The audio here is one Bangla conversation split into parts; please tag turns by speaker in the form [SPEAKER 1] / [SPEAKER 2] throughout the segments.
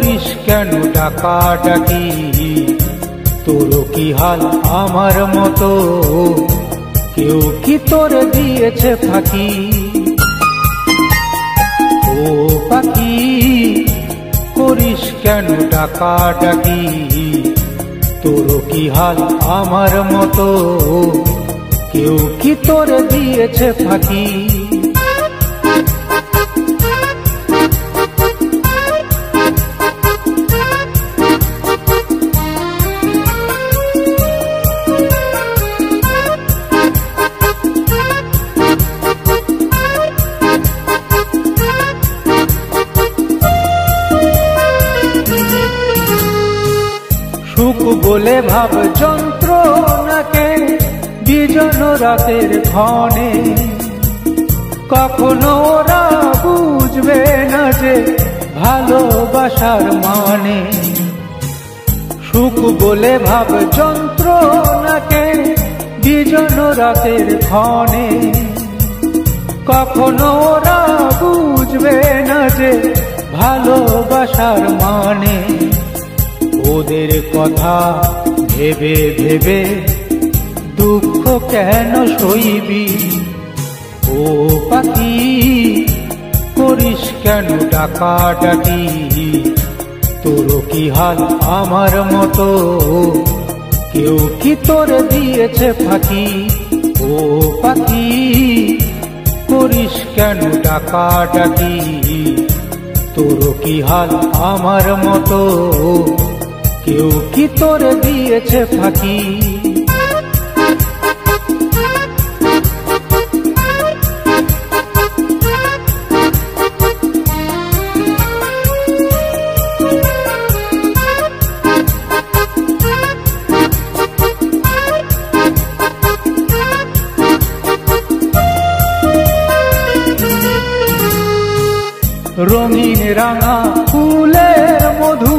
[SPEAKER 1] করিস কেন ডাকাডাকি? তোর কি হাল আমার মতো? কেউ কি তোর দিয়েছে ফাঁকি? ও পাখি করিস কেন ডাকাডাকি? তোর কি হাল আমার মতো? কেউ কি তোর দিয়েছে ফাঁকি? সুখ বলে ভাব যন্ত্রণাকে বিজন রাতের ক্ষণে, কখনো ওরা বুঝবে না যে ভালোবাসার মানে। সুখ বলে ভাব যন্ত্রণাকে বিজন রাতের ক্ষণে, কখনো ওরা বুঝবে না যে ভালোবাসার মানে। ওদের কথা ভেবে ভেবে দুঃখ কেন সইবি? ও পাখি করিস কেন ডাকাডাকি? তোর কি হাল আমার মতো? কেউ কি তোর দিয়েছে ফাঁকি? ও পাখি করিস কেন ডাকাডাকি? তোর কি হাল আমার মতো? কেউ কি তোর দিয়েছে ফাঁকি? রঙিন রাঙা ফুলের মধু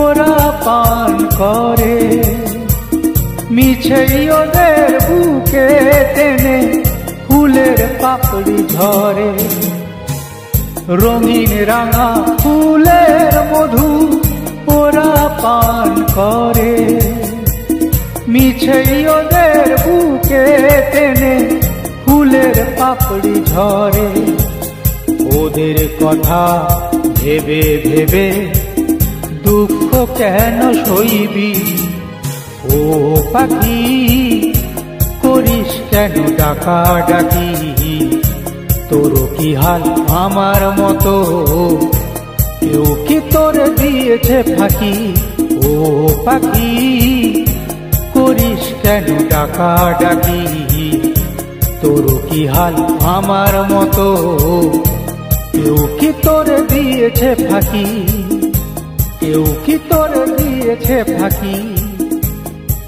[SPEAKER 1] ওরা পান করে, মিছেই ওদের বুকে টেনে ফুলের পাপড়ি ঝরে। রঙিন রাঙা ফুলের মধু ওরা পান করে, মিছেই ওদের বুকে টেনে ফুলের পাপড়ি ঝরে। ওদের কথা ভেবে ভেবে দুঃখ কেন সইবি? ও পাখি করিস কেন ডাকাডাকি? তোর কি হাল আমার মতো? কেউ কি তোর দিয়েছে ফাঁকি? ও পাখি করিস কেন ডাকাডাকি? তোর কি হাল আমার মতো? কেউ কি তোর দিয়েছে ফাঁকি? কেউ কি তোর দিয়েছে ফাঁকি?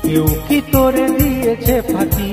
[SPEAKER 1] কেউ কি তোর দিয়েছে ফাঁকি?